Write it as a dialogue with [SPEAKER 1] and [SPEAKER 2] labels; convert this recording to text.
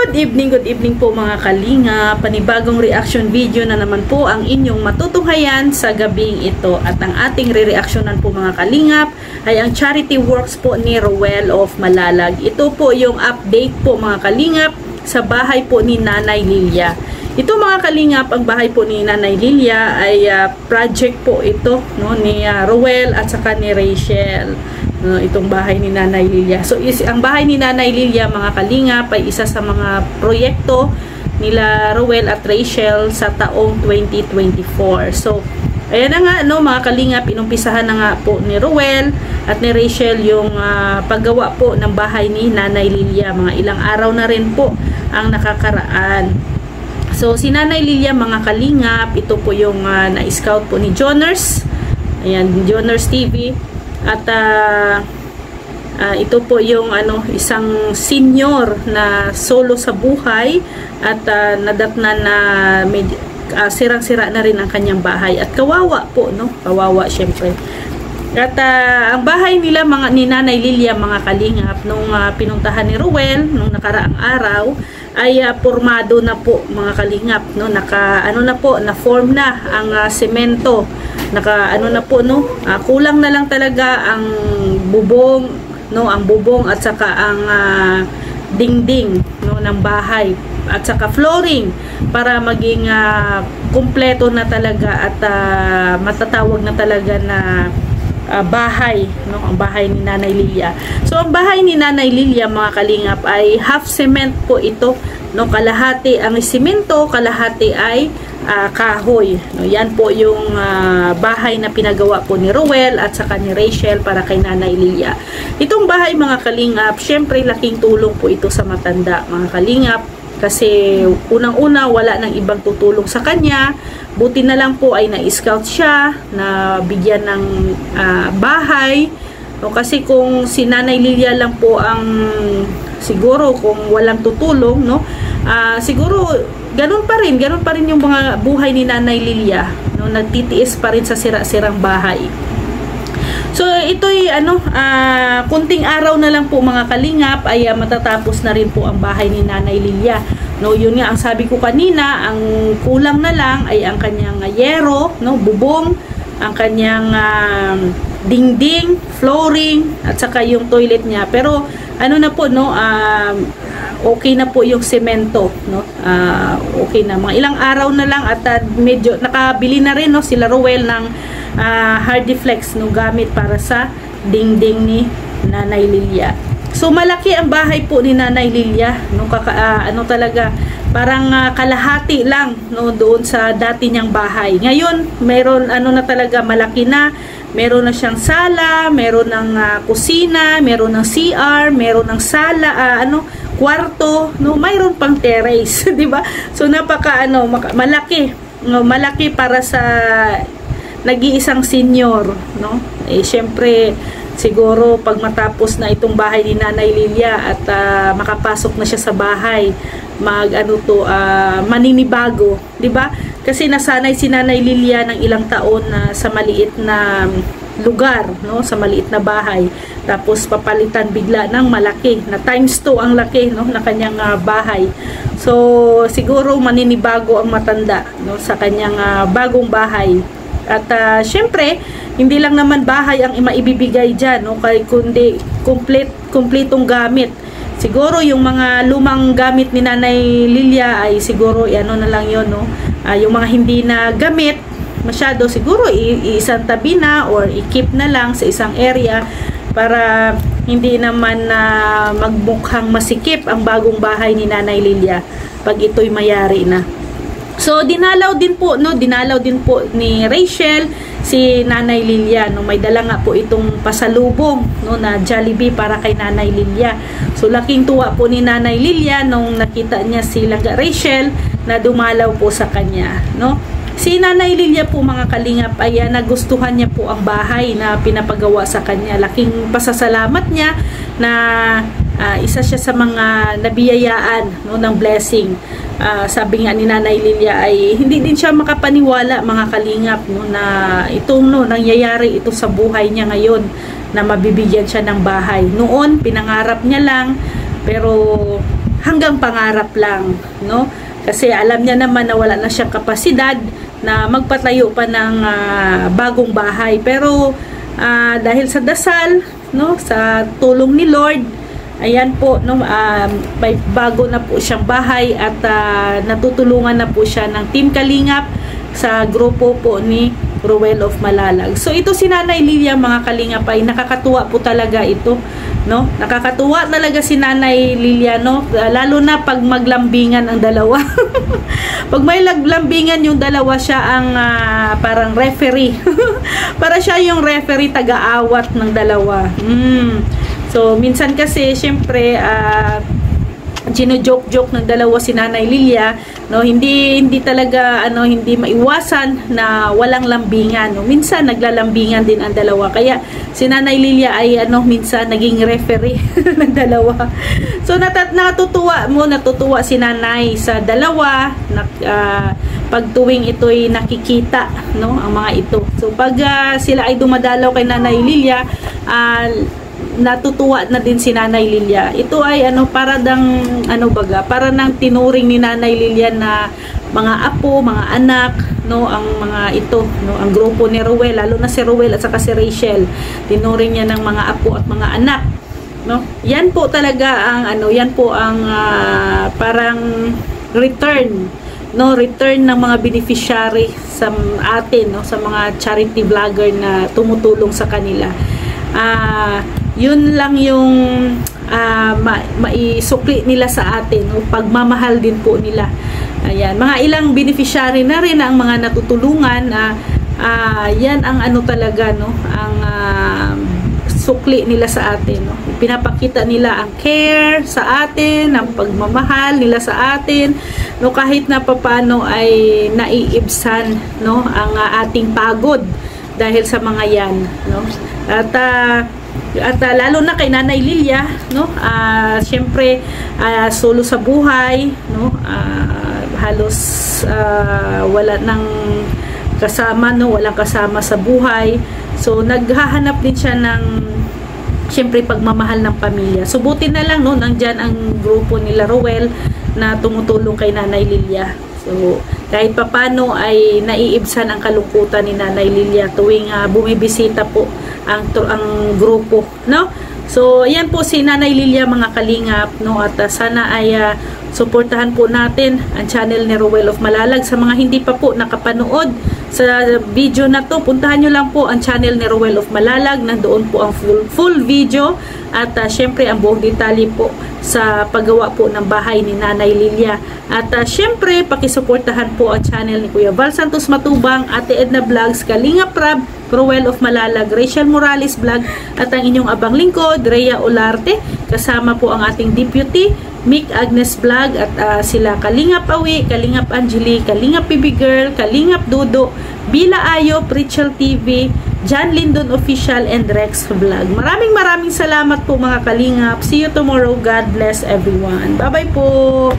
[SPEAKER 1] Good evening po mga kalinga. Panibagong reaction video na naman po ang inyong matutunghayan sa gabing ito. At ang ating re-reactionan po mga kalingap ay ang charity works po ni Roel of Malalag. Ito po yung update po mga kalingap sa bahay po ni Nanay Lilia. Ito mga kalingap, ang bahay po ni Nanay Lilia ay project po ito no, ni Roel at saka ni Rachel. Itong bahay ni Nanay Lilia. So ang bahay ni Nanay Lilia mga kalingap ay isa sa mga proyekto nila Roel at Rachel sa taong 2024. So ayan na nga no mga kalingap, inumpisahan na nga po ni Roel at ni Rachel yung paggawa po ng bahay ni Nanay Lilia. Mga ilang araw na rin po ang nakakaraan. So si Nanay Lilia mga kalingap, ito po yung na-scout po ni Joners. Ayan, Joners TV. At ito po yung isang senior na solo sa buhay at nadatnan na sirang-sira na rin ang kanyang bahay at kawawa po no, kawawa syempre. At ang bahay nila ni Nanay Lilia mga kalingap nung pinuntahan ni Roel nung nakaraang araw ay formado na po mga kalingap no, na form na ang semento, na po no, kulang na lang talaga ang bubong no, ang bubong at saka ang dingding no ng bahay at saka flooring para maging kumpleto na talaga at matatawag na talaga na bahay no, ang bahay ni Nanay Lilia. So ang bahay ni Nanay Lilia mga kalingap ay half cement po ito no, kalahati ang simento, kalahati ay kahoy no. Yan po yung bahay na pinagawa po ni Roel at saka ni Rachel para kay Nanay Lilia. Itong bahay mga kalingap, syempre laking tulong po ito sa matanda mga kalingap kasi unang-una wala nang ibang tutulong sa kanya. Buti na lang po ay na-scout siya, na bigyan ng bahay. No, kasi kung si Nanay Lilia lang po ang siguro kung walang tutulong, no, siguro ganun pa rin yung mga buhay ni Nanay Lilia, no, nagtitiis pa rin sa sira-sirang bahay. So ito'y kunting araw na lang po mga kalingap ay matatapos na rin po ang bahay ni Nanay Lilia. No, yun nga ang sabi ko kanina, ang kulang na lang ay ang kanyang yero, no, bubong, ang kanyang dingding, flooring at saka yung toilet niya. Pero na po no, okay na po yung semento no. Okay na, mga ilang araw na lang at medyo nakabili na rin no sila Roel ng Hardiflex no, gamit para sa dingding ni Nanay Lilia. So malaki ang bahay po ni Nanay Lilia no, talaga parang kalahati lang no doon sa dati niyang bahay. Ngayon meron na talaga, malaki na. Meron na siyang sala, meron ng kusina, meron ng CR, meron ng sala, kwarto, no, mayroon pang terrace, 'di ba? So napaka malaki, no, malaki para sa nag-iisang senior, no? Syempre siguro pag matapos na itong bahay ni Nanay Lilia at makapasok na siya sa bahay, maninibago, 'di ba? Kasi nasanay si Nanay Lilia ng ilang taon na sa maliit na lugar, no, sa maliit na bahay. Tapos papalitan bigla ng malaki, na times 2 ang laki no na kanyang bahay. So siguro maninibago ang matanda no sa kanyang bagong bahay. At syempre, hindi lang naman bahay ang maibibigay diyan no, kundi kumpletong gamit. Siguro yung mga lumang gamit ni Nanay Lilia ay siguro na lang yon no. Yung mga hindi na gamit masyado siguro isang tabi na or i-keep na lang sa isang area para hindi naman magmukhang masikip ang bagong bahay ni Nanay Lilia pag ito'y mayari na. So dinalaw din po ni Rachel si Nanay Lilia no, may dala nga po itong pasalubong no na Jollibee para kay Nanay Lilia. So laking tuwa po ni Nanay Lilia nung nakita niya si Langga Rachel na dumalaw po sa kanya no. Si Nanay Lilia po mga kalingap ay nagustuhan niya po ang bahay na pinapagawa sa kanya. Laking pasasalamat niya na isa siya sa mga nabiyayaan no, ng blessing. Sabi nga ni Nanay Lilia ay hindi din siya makapaniwala mga kalingap no, na nangyayari ito sa buhay niya ngayon na mabibigyan siya ng bahay. Noon pinangarap niya lang pero hanggang pangarap lang, no? Kasi alam niya naman na wala na siyang kapasidad na magpatayo pa ng bagong bahay. Pero dahil sa dasal, no, sa tulong ni Lord, ayan po, no, may bago na po siyang bahay at natutulungan na po siya ng Team Kalingap sa grupo po ni Ruel of Malalag. So ito si Nanay Lilia, mga Kalingap, ay nakakatuwa po talaga ito, no? Nakakatuwa talaga si Nanay Lilia, no? Lalo na pag maglambingan ang dalawa. Pag may lambingan yung dalawa, siya ang parang referee. Para siya yung referee, taga-awat ng dalawa. So minsan kasi syempre gino-joke-joke ng dalawa si Nanay Lilia, no, hindi talaga hindi maiwasan na walang lambingan, no. Minsan naglalambingan din ang dalawa, kaya si Nanay Lilia ay minsan naging referee ng dalawa. So natutuwa si Nanay sa dalawa pag tuwing ito'y nakikita, no, ang mga ito. So pag sila ay dumadalaw kay Nanay Lilia, natutuwa na din si Nanay Lilia. Ito ay para nang tinuring ni Nanay Lilia na mga apo, mga anak, no, ang mga ito, no, ang grupo ni Ruel, lalo na si Ruel at saka si Rachel. Tinuring niya ng mga apo at mga anak, no. Yan po talaga ang yan po ang parang return, no, return ng mga beneficiary sa atin, no, sa mga charity vlogger na tumutulong sa kanila. Yun lang yung maisukli nila sa atin, no? Pagmamahal din po nila. Ayan, mga ilang beneficiary na rin ang mga natutulungan. Yan ang talaga, no, ang sukli nila sa atin, no? Pinapakita nila ang care sa atin, ang pagmamahal nila sa atin, no, kahit na papaano ay naiibsan, no, ang ating pagod dahil sa mga yan, no. At lalo na kay Nanay Lilia, no, syempre solo sa buhay, no, halos wala nang kasama, no, walang kasama sa buhay. So naghahanap din siya ng syempre pagmamahal ng pamilya. So buti na lang, no, nandyan ang grupo nila Ruel na tumutulong kay Nanay Lilia. So kahit papano ay naiibsan ang kalungkutan ni Nanay Lilia tuwing bumibisita po ang grupo, no. So ayan po si Nanay Lilia, mga Kalingap, no, at sana ay suportahan po natin ang channel ni Ruel of Malalag. Sa mga hindi pa po nakapanood sa video na to, puntahan nyo lang po ang channel ni Ruel of Malalag. Nandoon po ang full video at syempre ang buong detalye po sa paggawa po ng bahay ni Nanay Lilia. At syempre pakisuportahan po ang channel ni Kuya Val Santos Matubang, Ate Edna Vlogs, Kalingap Rab, Ruel of Malalag, Rachel Morales Vlog, at ang inyong abang lingkod, Rhea Olarte. Kasama po ang ating deputy, Mick Agnes Vlog, at sila Kalingap Awi, Kalingap Angeli, Kalingap Bibi Girl, Kalingap Dudo, Bila Ayo, Pritchel TV, John Lindon Official, and Rex Vlog. Maraming salamat po, mga Kalingap. See you tomorrow. God bless everyone. Bye-bye po.